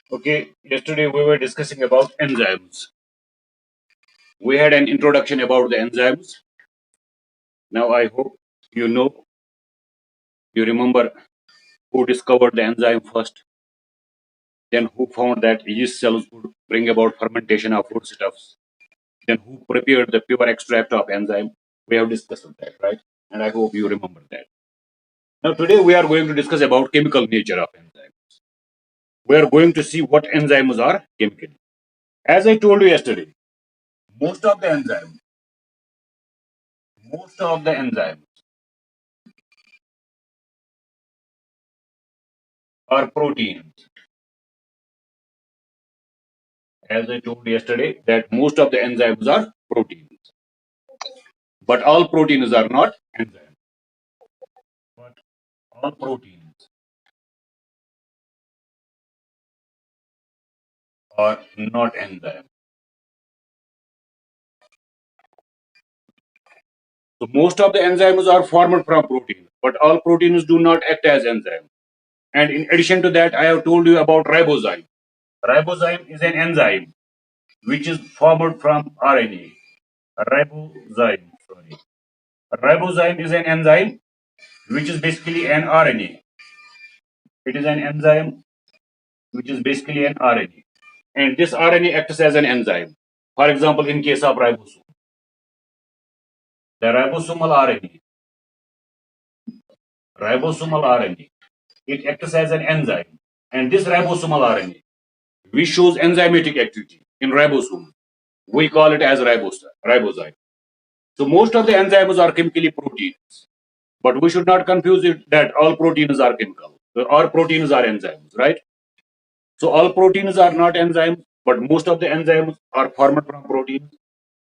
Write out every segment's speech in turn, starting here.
Okay, yesterday we were discussing about enzymes. We had an introduction about the enzymes. Now I hope you know, you remember who discovered the enzyme first, then who found that yeast cells would bring about fermentation of foodstuffs, then who prepared the pure extract of enzyme. We have discussed that, right? And I hope you remember that. Now today we are going to discuss about chemical nature of enzymes. We are going to see what enzymes are chemically. As I told you yesterday, most of the enzymes, most of the enzymes are proteins. As I told yesterday, that most of the enzymes are proteins, but all proteins are not enzymes. But all proteins are not enzymes. So most of the enzymes are formed from proteins, but all proteins do not act as enzymes. And in addition to that, I have told you about ribozyme. Ribozyme is an enzyme which is formed from RNA. Ribozyme, sorry. Ribozyme is an enzyme which is basically an RNA. It is an enzyme which is basically an RNA. And this RNA acts as an enzyme. For example, in case of ribosome, the ribosomal RNA, it acts as an enzyme. And this ribosomal RNA, which shows enzymatic activity in ribosome, we call it as ribozyme. So most of the enzymes are chemically proteins, but we should not confuse it that all proteins are chemical. All proteins are enzymes, right? So all proteins are not enzymes, but most of the enzymes are formed from proteins.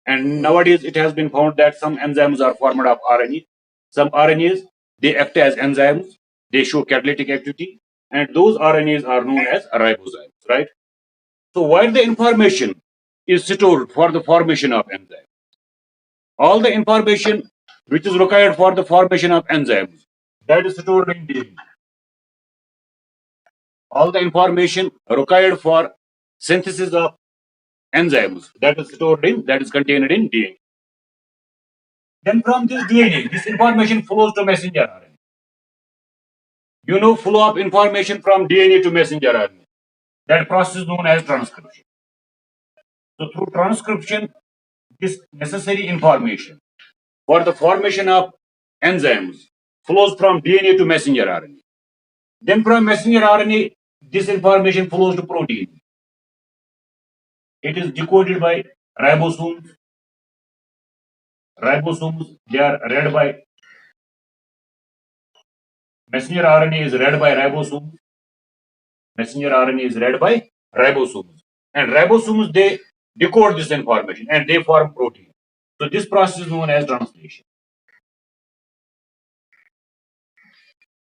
And nowadays it has been found that some enzymes are formed of RNA. Some RNAs, they act as enzymes, they show catalytic activity, and those RNAs are known as ribozymes, right? So while the information is stored for the formation of enzymes, all the information which is required for the formation of enzymes, that is stored in DNA. All the information required for synthesis of enzymes, that is stored in, that is contained in DNA. Then from this DNA, this information flows to messenger RNA. You know, flow of information from DNA to messenger RNA. That process is known as transcription. So through transcription, this necessary information for the formation of enzymes flows from DNA to messenger RNA. Then from messenger RNA, this information flows to protein. It is decoded by ribosomes. Ribosomes, they are read by messenger RNA is read by ribosomes. Messenger RNA is read by ribosomes. And ribosomes, they decode this information and they form protein. So this process is known as translation.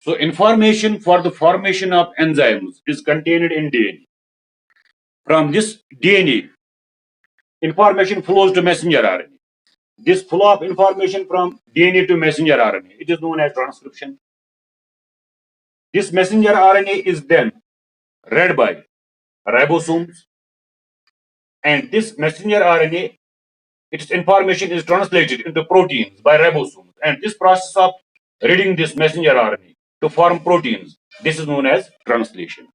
So information for the formation of enzymes is contained in DNA. From this DNA, information flows to messenger RNA. This flow of information from DNA to messenger RNA, it is known as transcription. This messenger RNA is then read by ribosomes, and this messenger RNA, its information is translated into proteins by ribosomes. And this process of reading this messenger RNA to form proteins, this is known as translation.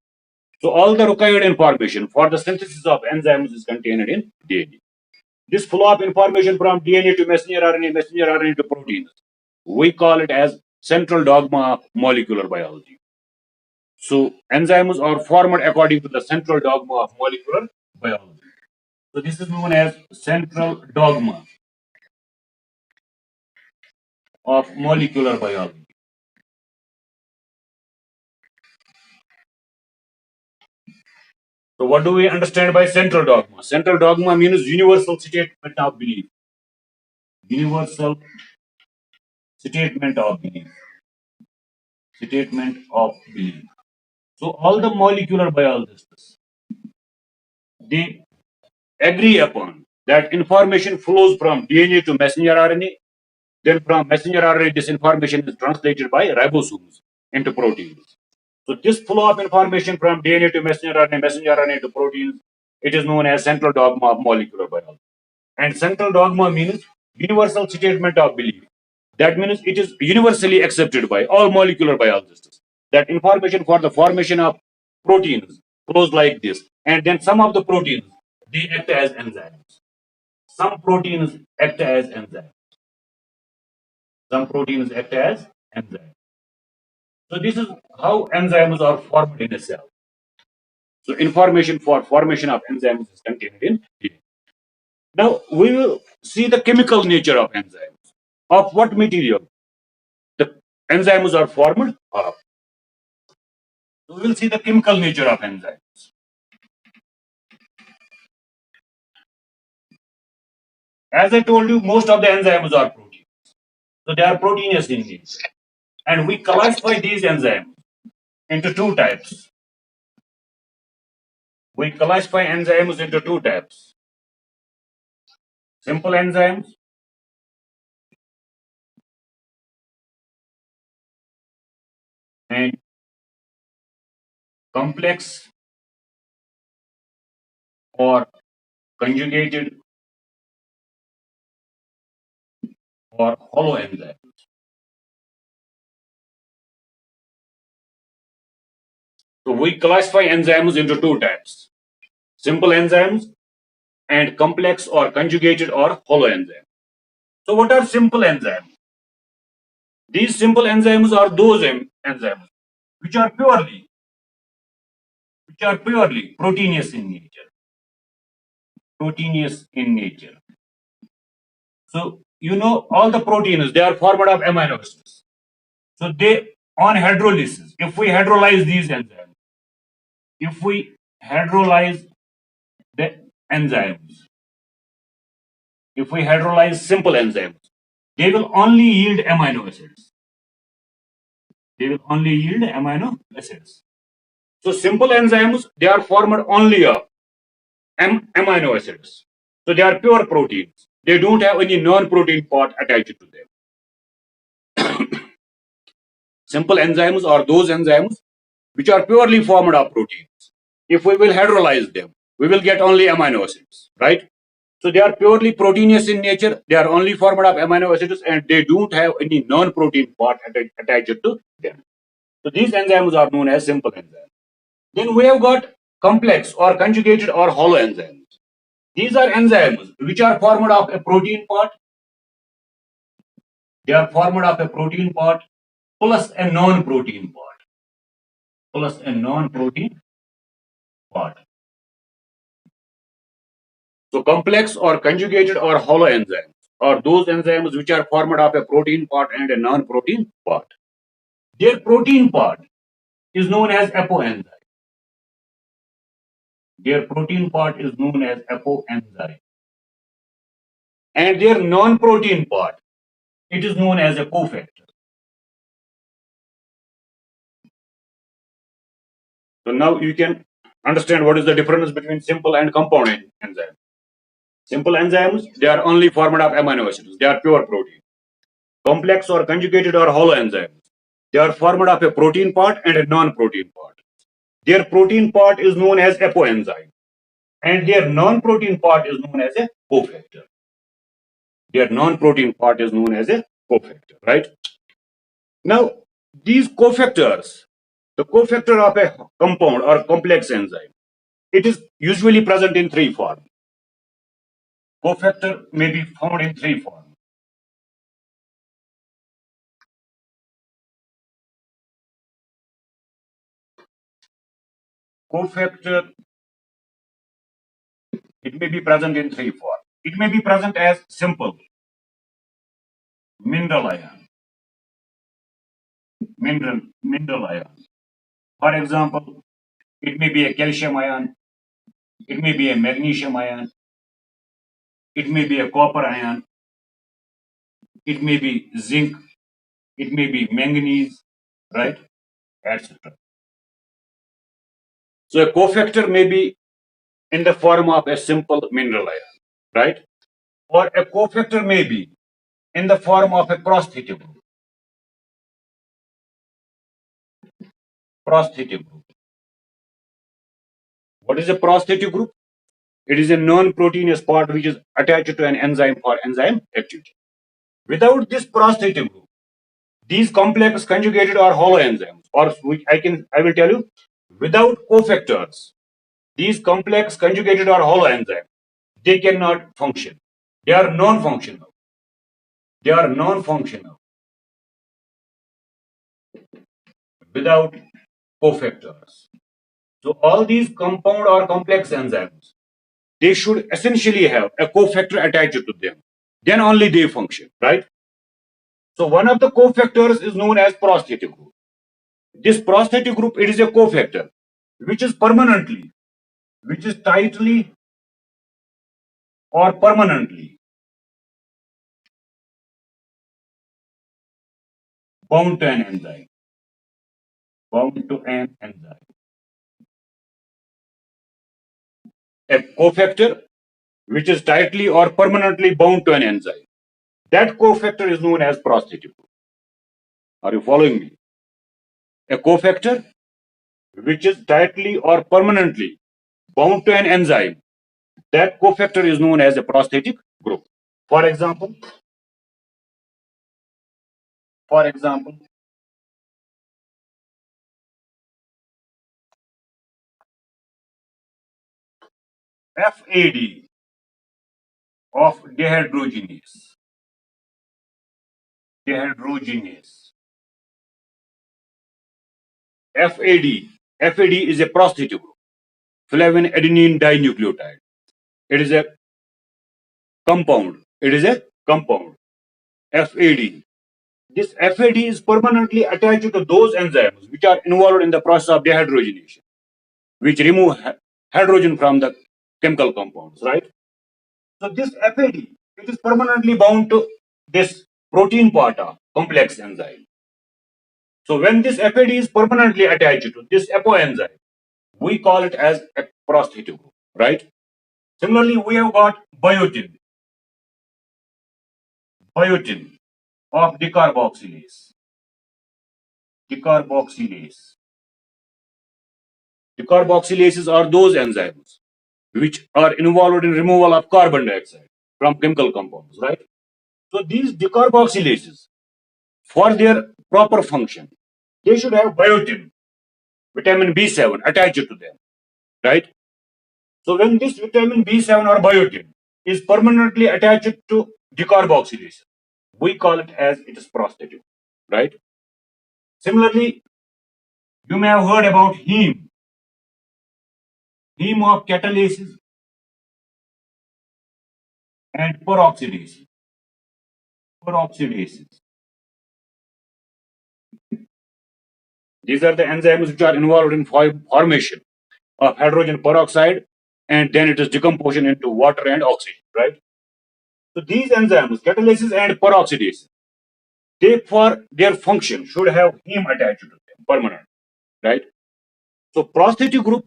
So all the required information for the synthesis of enzymes is contained in DNA. This flow of information from DNA to messenger RNA to proteins, we call it as central dogma of molecular biology. So enzymes are formed according to the central dogma of molecular biology. So this is known as central dogma of molecular biology. So what do we understand by central dogma? Central dogma means universal statement of belief. Universal statement of belief. Statement of belief. So all the molecular biologists, they agree upon that information flows from DNA to messenger RNA. Then from messenger RNA, this information is translated by ribosomes into proteins. So this flow of information from DNA to messenger RNA to proteins, it is known as central dogma of molecular biology. And central dogma means universal statement of belief. That means it is universally accepted by all molecular biologists that information for the formation of proteins flows like this. And then some of the proteins, they act as enzymes. Some proteins act as enzymes. Some proteins act as enzymes. So this is how enzymes are formed in a cell. So information for formation of enzymes is contained in DNA. Now we will see the chemical nature of enzymes. Of what material the enzymes are formed of. So we will see the chemical nature of enzymes. As I told you, most of the enzymes are proteins. So they are proteinous in nature. And we classify these enzymes into two types. We classify enzymes into two types. Simple enzymes and complex or conjugated or hollow enzymes. So we classify enzymes into two types. Simple enzymes and complex or conjugated or hollow enzymes. So what are simple enzymes? These simple enzymes are those enzymes which are purely proteinous in nature. Proteinous in nature. So you know all the proteins, they are formed of amino acids. So they on hydrolysis, if we hydrolyze these enzymes, if we hydrolyze the enzymes, if we hydrolyze simple enzymes, they will only yield amino acids. They will only yield amino acids. So simple enzymes, they are formed only of amino acids. So they are pure proteins. They don't have any non-protein part attached to them. Simple enzymes are those enzymes which are purely formed of proteins. If we will hydrolyze them, we will get only amino acids, right? So they are purely proteinous in nature. They are only formed of amino acids and they don't have any non-protein part attached to them. So these enzymes are known as simple enzymes. Then we have got complex or conjugated or hollow enzymes. These are enzymes which are formed of a protein part. They are formed of a protein part plus a non-protein part. Plus a non-protein part. So complex or conjugated or hollow enzymes are those enzymes which are formed of a protein part and a non-protein part. Their protein part is known as apoenzyme. Their protein part is known as apoenzyme. And their non-protein part, it is known as a cofactor. So now you can understand what is the difference between simple and compound enzymes. Simple enzymes, they are only formed of amino acids. They are pure protein. Complex or conjugated or hollow enzymes, they are formed of a protein part and a non-protein part. Their protein part is known as apoenzyme and their non-protein part is known as a cofactor. Their non-protein part is known as a cofactor, right? Now, these cofactors, the cofactor of a compound or complex enzyme, it is usually present in three forms. Cofactor may be found in three forms. Cofactor, it may be present in three forms. It may be present as simple mineral ion. Mineral ion. For example, it may be a calcium ion, it may be a magnesium ion, it may be a copper ion, it may be zinc, it may be manganese, right? Etc. So a cofactor may be in the form of a simple mineral ion, right? Or a cofactor may be in the form of a cross-theta group. prosthetic group. What is a prosthetic group? It is a non-proteinous part which is attached to an enzyme for enzyme activity. Without this prosthetic group, these complex conjugated or hollow enzymes, or which I will tell you, without cofactors, these complex conjugated or hollow enzymes, they cannot function. They are non-functional. They are non-functional without cofactors. So all these compound or complex enzymes, they should essentially have a cofactor attached to them. Then only they function, right? So one of the cofactors is known as prosthetic group. This prosthetic group, it is a cofactor which is tightly or permanently bound to an enzyme. Bound to an enzyme. A cofactor which is tightly or permanently bound to an enzyme. That cofactor is known as prosthetic group. Are you following me? A cofactor which is tightly or permanently bound to an enzyme. That cofactor is known as a prosthetic group. For example, FAD of dehydrogenase. FAD is a prosthetic group, flavin adenine dinucleotide. It is a compound. FAD. This FAD is permanently attached to those enzymes which are involved in the process of dehydrogenation, which remove hydrogen from the chemical compounds, right? So this FAD, it is permanently bound to this protein part of complex enzyme. So when this FAD is permanently attached to this apoenzyme, we call it as a prosthetic group, right? Similarly, we have got biotin of decarboxylase. Decarboxylases are those enzymes which are involved in removal of carbon dioxide from chemical compounds, right? So these decarboxylases, for their proper function, they should have biotin, vitamin B7 attached to them, right? So when this vitamin B7 or biotin is permanently attached to decarboxylase, we call it as it is prosthetic, right? Similarly, you may have heard about heme of catalases and peroxidases. These are the enzymes which are involved in formation of hydrogen peroxide, and then it is decomposition into water and oxygen, right? So these enzymes, catalases and peroxidases, they for their function should have heme attached to them, permanent, right? So prosthetic group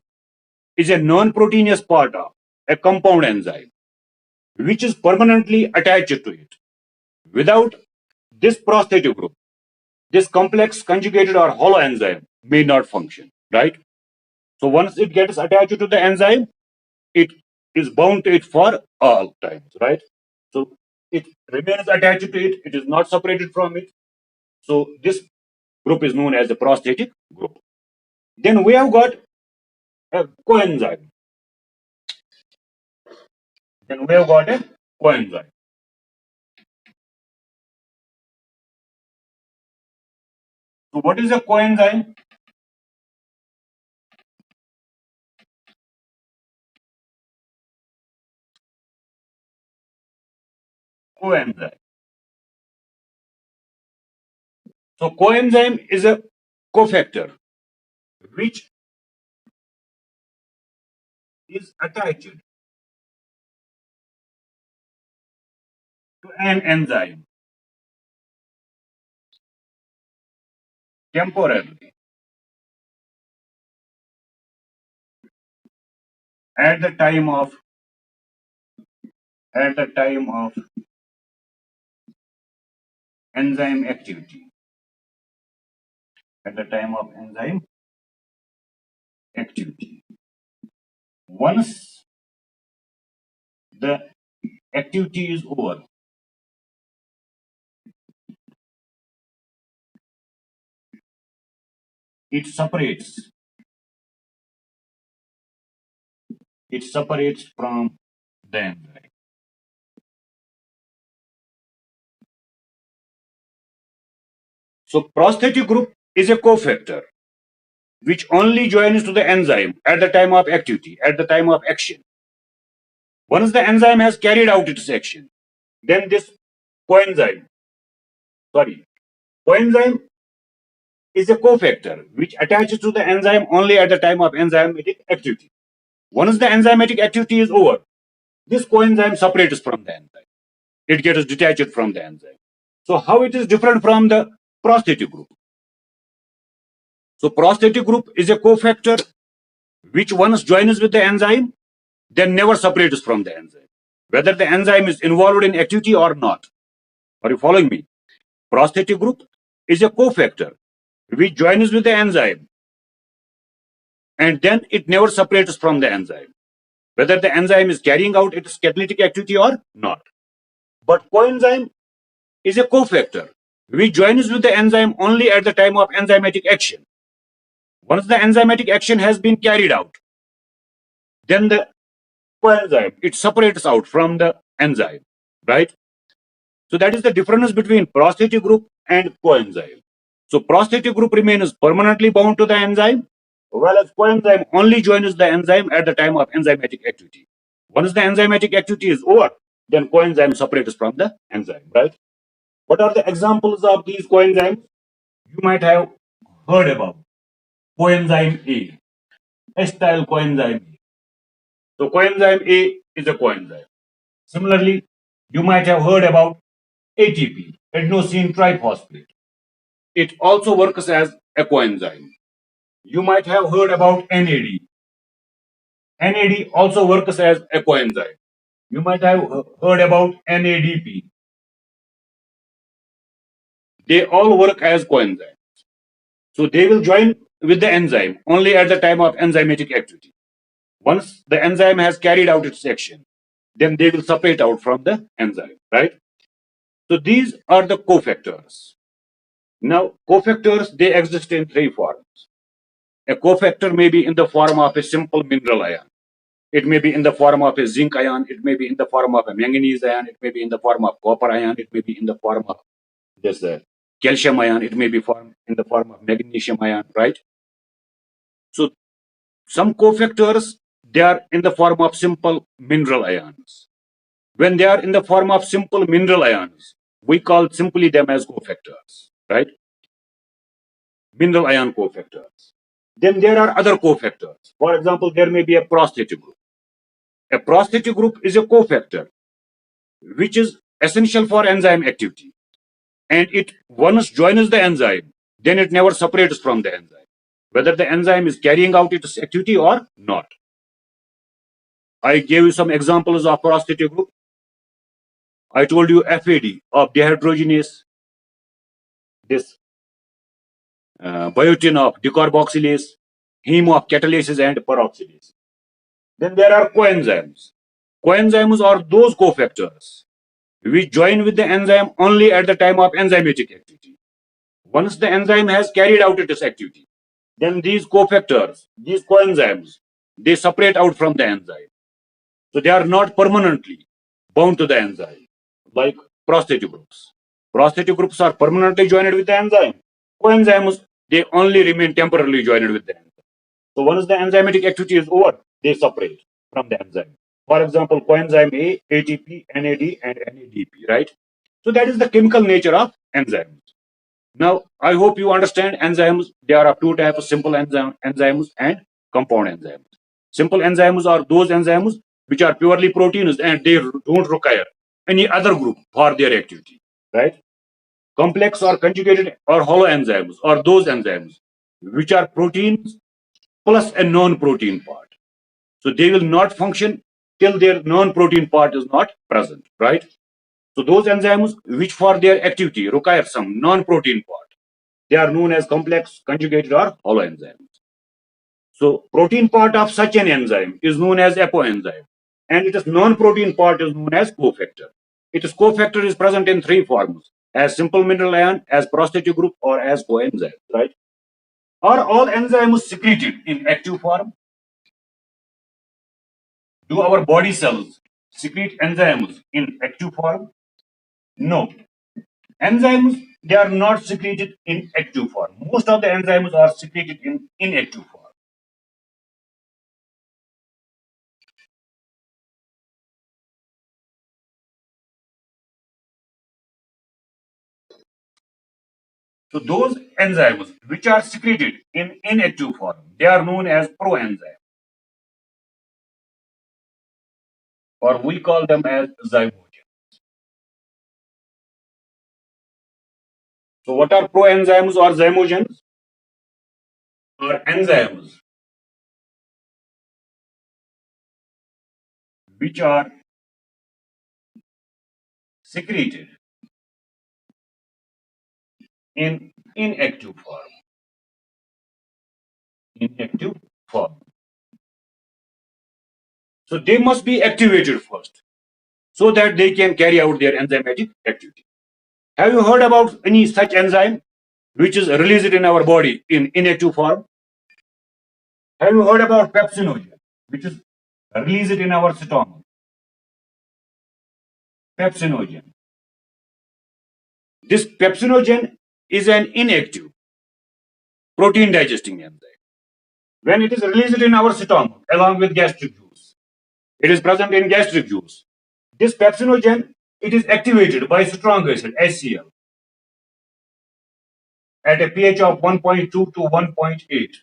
is a non-proteinous part of a compound enzyme which is permanently attached to it. Without this prosthetic group, this complex conjugated or hollow enzyme may not function, right? So once it gets attached to the enzyme, it is bound to it for all times, right? So it remains attached to it, it is not separated from it. So this group is known as the prosthetic group. Then we have got a coenzyme. So what is a coenzyme? So coenzyme is a cofactor which is attached to an enzyme temporarily at the time of enzyme activity. activity. Once the activity is over, it separates from the enzyme. So prosthetic group is a cofactor which only joins to the enzyme at the time of activity, at the time of action. Once the enzyme has carried out its action, then this coenzyme, coenzyme is a cofactor which attaches to the enzyme only at the time of enzymatic activity. Once the enzymatic activity is over, this coenzyme separates from the enzyme. It gets detached from the enzyme. So how it is different from the prosthetic group? So prosthetic group is a cofactor which once joins with the enzyme, then never separates from the enzyme, whether the enzyme is involved in activity or not. Are you following me? Prosthetic group is a cofactor which joins with the enzyme, and then it never separates from the enzyme, whether the enzyme is carrying out its catalytic activity or not. But coenzyme is a cofactor which joins with the enzyme only at the time of enzymatic action. Once the enzymatic action has been carried out, then the coenzyme, it separates out from the enzyme, right? So that is the difference between prosthetic group and coenzyme. So prosthetic group remains permanently bound to the enzyme, whereas coenzyme only joins the enzyme at the time of enzymatic activity. Once the enzymatic activity is over, then coenzyme separates from the enzyme, right? What are the examples of these coenzymes? You might have heard about coenzyme A, acetyl coenzyme A. So coenzyme A is a coenzyme. Similarly, you might have heard about ATP, adenosine triphosphate. It also works as a coenzyme. You might have heard about NAD. NAD also works as a coenzyme. You might have heard about NADP. They all work as coenzymes. So they will join with the enzyme only at the time of enzymatic activity. Once the enzyme has carried out its action, then they will separate out from the enzyme, right? So these are the cofactors. Now, cofactors, they exist in three forms. A cofactor may be in the form of a simple mineral ion. It may be in the form of a zinc ion. It may be in the form of a manganese ion. It may be in the form of copper ion. It may be in the form of this calcium ion. It may be in the form of magnesium ion, right? So some cofactors, they are in the form of simple mineral ions. When they are in the form of simple mineral ions, we call simply them as cofactors, right? Mineral ion cofactors. Then there are other cofactors. For example, there may be a prosthetic group. A prosthetic group is a cofactor which is essential for enzyme activity. And it once joins the enzyme, then it never separates from the enzyme, whether the enzyme is carrying out its activity or not. I gave you some examples of prosthetic group. I told you FAD of dehydrogenase, this biotin of decarboxylase, heme of catalase and peroxidase. Then there are coenzymes. Coenzymes are those cofactors which join with the enzyme only at the time of enzymatic activity. Once the enzyme has carried out its activity, then these cofactors, these coenzymes, they separate out from the enzyme. So they are not permanently bound to the enzyme, like prosthetic groups. Prosthetic groups are permanently joined with the enzyme. Coenzymes, they only remain temporarily joined with the enzyme. So once the enzymatic activity is over, they separate from the enzyme. For example, coenzyme A, ATP, NAD, and NADP, right? So that is the chemical nature of enzymes. Now, I hope you understand enzymes. There are two types of simple enzymes and compound enzymes. Simple enzymes are those enzymes which are purely proteins and they don't require any other group for their activity, right? Complex or conjugated or hollow enzymes are those enzymes which are proteins plus a non-protein part. So they will not function till their non-protein part is not present, right? So those enzymes which for their activity require some non-protein part, they are known as complex, conjugated or hollow enzymes. So protein part of such an enzyme is known as apoenzyme, and its non-protein part is known as cofactor. Its cofactor is present in three forms: as simple mineral ion, as prosthetic group, or as coenzyme. Right? Are all enzymes secreted in active form? Do our body cells secrete enzymes in active form? No. Enzymes, they are not secreted in active form. Most of the enzymes are secreted in inactive form. So those enzymes which are secreted in inactive form, they are known as proenzymes, or we call them as zymogens. So what are proenzymes or zymogens? Are enzymes which are secreted in inactive form. Inactive form. So they must be activated first so that they can carry out their enzymatic activity. Have you heard about any such enzyme which is released in our body in inactive form? Have you heard about pepsinogen, which is released in our stomach? Pepsinogen. This pepsinogen is an inactive protein digesting enzyme. When it is released in our stomach along with gastric juice, it is present in gastric juice. This pepsinogen, it is activated by strong acid HCl at a pH of 1.2 to 1.8.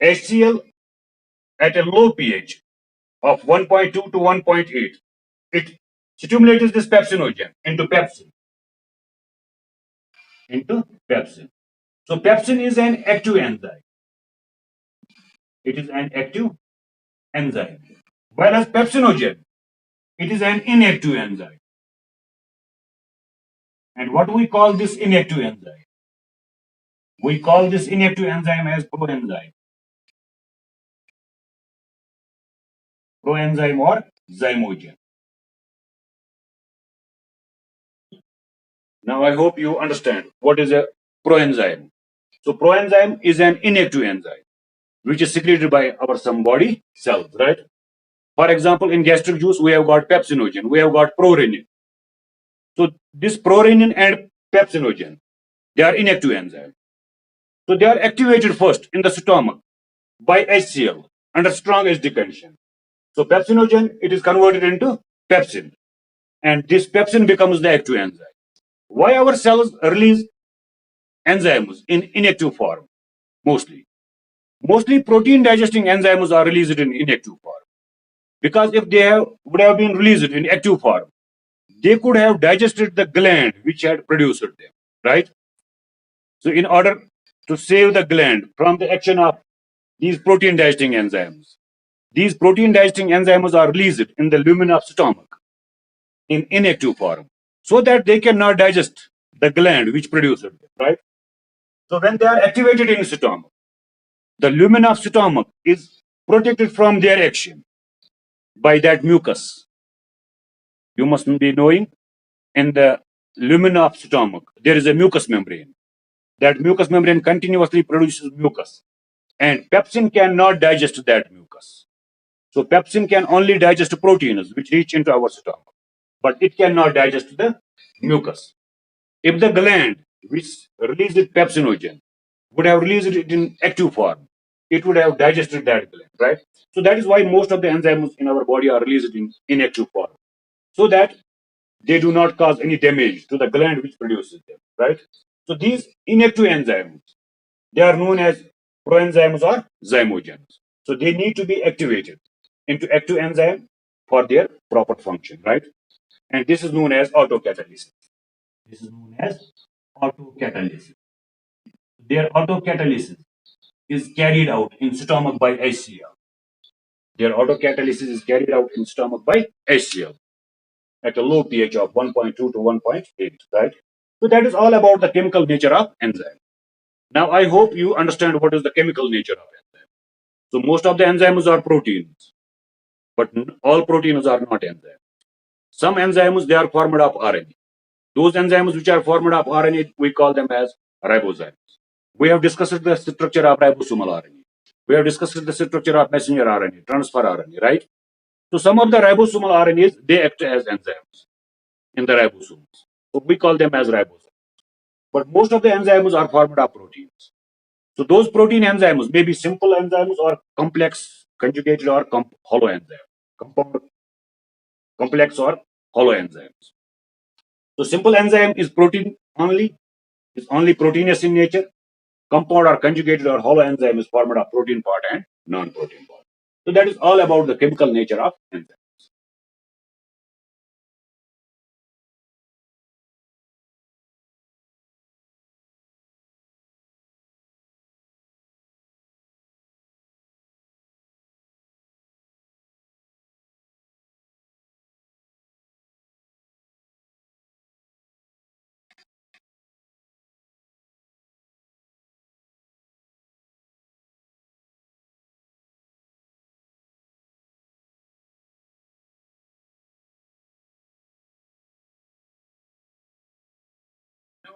HCl at a low pH of 1.2 to 1.8. It stimulates this pepsinogen into pepsin. So pepsin is an active enzyme. It is an active enzyme. Whereas pepsinogen, it is an inactive enzyme. And what do we call this inactive enzyme? We call this inactive enzyme as proenzyme. Proenzyme or zymogen. Now I hope you understand what is a proenzyme. So proenzyme is an inactive enzyme which is secreted by our some body cells, right? For example, in gastric juice, we have got pepsinogen, we have got prorenin. So this prorenin and pepsinogen, they are inactive enzymes. So they are activated first in the stomach by HCl under strong acidic condition. So pepsinogen, it is converted into pepsin, and this pepsin becomes the active enzyme. Why our cells release enzymes in inactive form? Mostly protein digesting enzymes are released in inactive form, because if would have been released in active form, they could have digested the gland which had produced them, right? So in order to save the gland from the action of these protein digesting enzymes, these protein digesting enzymes are released in the lumen of stomach in inactive form so that they cannot digest the gland which produced them, right? So when they are activated in stomach, the lumen of stomach is protected from their action by that mucus. You must be knowing, in the lumen of stomach, there is a mucous membrane. That mucous membrane continuously produces mucus, and pepsin cannot digest that mucus. So pepsin can only digest proteins which reach into our stomach, but it cannot digest the mucus. If the gland which released pepsinogen would have released it in active form, it would have digested that gland, right? So that is why most of the enzymes in our body are released in inactive form, so that they do not cause any damage to the gland which produces them, right? So these inactive enzymes, they are known as proenzymes or zymogens. So they need to be activated into active enzyme for their proper function, right? And this is known as autocatalysis. This is known as autocatalysis. Their autocatalysis is carried out in stomach by HCl. Their autocatalysis is carried out in stomach by HCl at a low pH of 1.2 to 1.8, right? So that is all about the chemical nature of enzyme. Now, I hope you understand what is the chemical nature of enzyme. So, most of the enzymes are proteins, but all proteins are not enzymes. Some enzymes, they are formed of RNA. Those enzymes which are formed of RNA, we call them as ribozymes. We have discussed the structure of ribosomal RNA. We have discussed the structure of messenger RNA, transfer RNA, right? So some of the ribosomal RNAs, they act as enzymes in the ribosomes. So we call them as ribozymes. But most of the enzymes are formed of proteins. So those protein enzymes may be simple enzymes or complex, conjugated or hollow enzymes. Compound, complex or hollow enzymes. So simple enzyme is protein only, is only proteinous in nature. Compound or conjugated or hollow enzyme is formed of protein part and non-protein part. So that is all about the chemical nature of enzyme.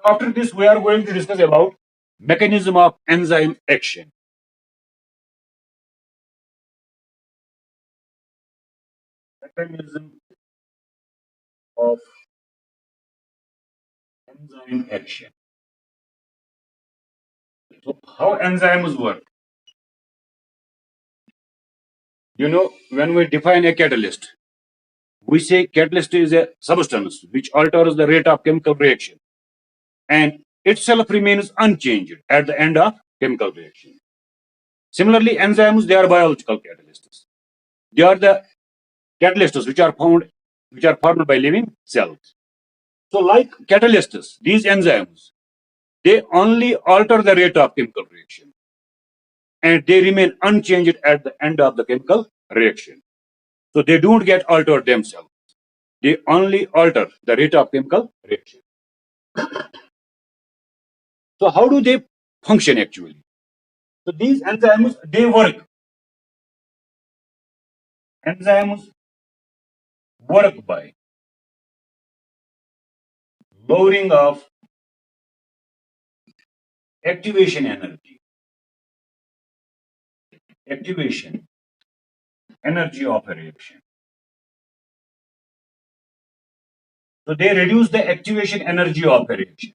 After this, we are going to discuss about mechanism of enzyme action. Mechanism of enzyme action. So how enzymes work? You know, when we define a catalyst, we say catalyst is a substance which alters the rate of chemical reaction and itself remains unchanged at the end of chemical reaction. Similarly, enzymes, they are biological catalysts. They are the catalysts which are formed by living cells. So, like catalysts, these enzymes, they only alter the rate of chemical reaction and they remain unchanged at the end of the chemical reaction. So they don't get altered themselves. They only alter the rate of chemical reaction. So how do they function actually? So these enzymes, they work. Enzymes work by lowering of activation energy. Activation energy of a reaction. So they reduce the activation energy of a reaction.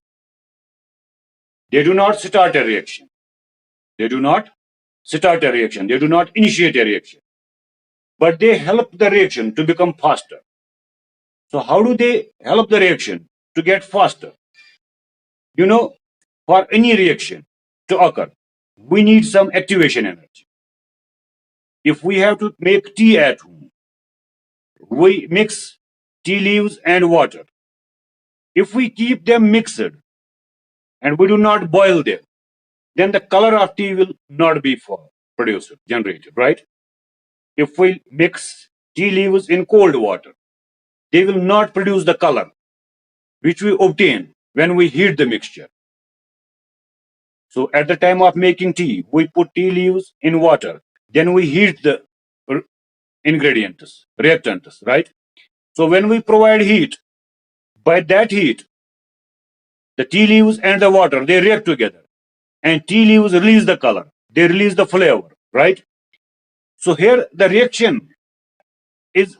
They do not start a reaction. They do not start a reaction. They do not initiate a reaction. But they help the reaction to become faster. So how do they help the reaction to get faster? You know, for any reaction to occur, we need some activation energy. If we have to make tea at home, we mix tea leaves and water. If we keep them mixed and we do not boil them, then the color of tea will not be produced, generated, right? If we mix tea leaves in cold water, they will not produce the color which we obtain when we heat the mixture. So at the time of making tea, we put tea leaves in water, then we heat the ingredients, reactants, right? So when we provide heat, by that heat, the tea leaves and the water, they react together. And tea leaves release the color, they release the flavor, right? So here the reaction is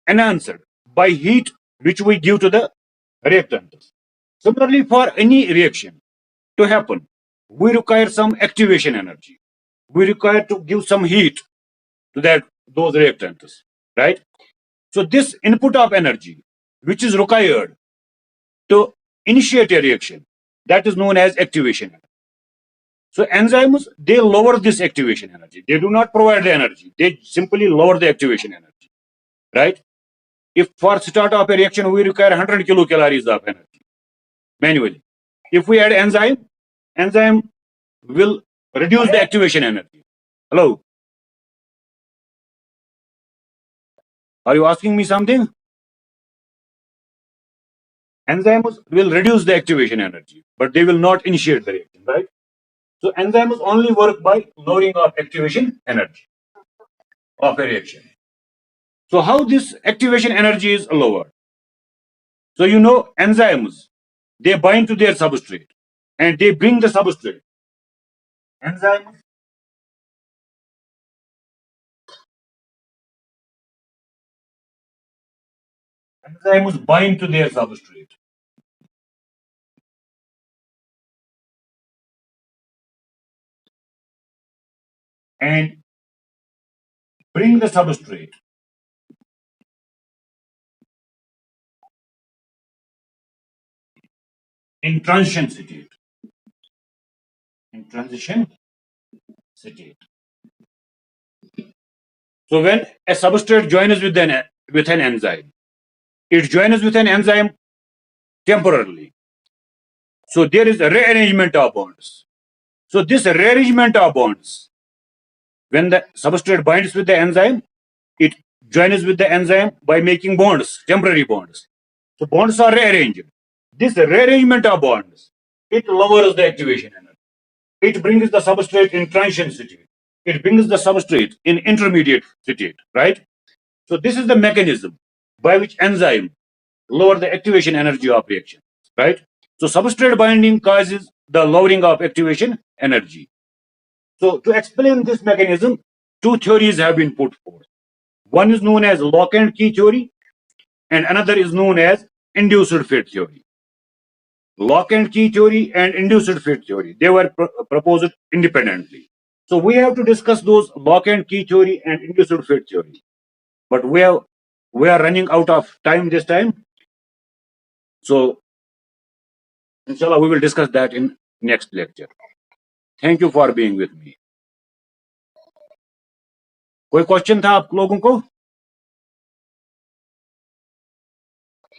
enhanced by heat which we give to the reactants. Similarly, for any reaction to happen, we require some activation energy. We require to give some heat to those reactants, right? So this input of energy, which is required to initiate a reaction, that is known as activation energy. So enzymes, they lower this activation energy. They do not provide the energy. They simply lower the activation energy, right? If for start of a reaction, we require 100 kilocalories of energy manually. If we add enzyme will reduce the activation energy. Hello, are you asking me something? Enzymes will reduce the activation energy, but they will not initiate the reaction, right? So enzymes only work by lowering of activation energy of a reaction. So how this activation energy is lowered? So enzymes, they bind to their substrate and they bring the substrate. Enzymes enzymes bind to their substrate and bring the substrate in transition state. In transition state. So when a substrate joins with an enzyme, it joins with an enzyme temporarily. So there is a rearrangement of bonds. So this rearrangement of bonds, when the substrate binds with the enzyme, it joins with the enzyme by making bonds, temporary bonds. So bonds are rearranged. This rearrangement of bonds, it lowers the activation energy. It brings the substrate in transition state. It brings the substrate in intermediate state, right? So this is the mechanism by which enzyme lower the activation energy of reaction, right? So substrate binding causes the lowering of activation energy. So to explain this mechanism, two theories have been put forth. One is known as lock and key theory, and another is known as induced fit theory. Lock and key theory and induced fit theory, they were proposed independently. So we have to discuss those lock and key theory and induced fit theory. But we are running out of time this time. So inshallah we will discuss that in next lecture. Thank you for being with me. कोई question था आप लोगों को?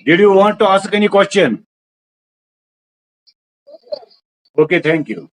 Did you want to ask any question? Okay, thank you.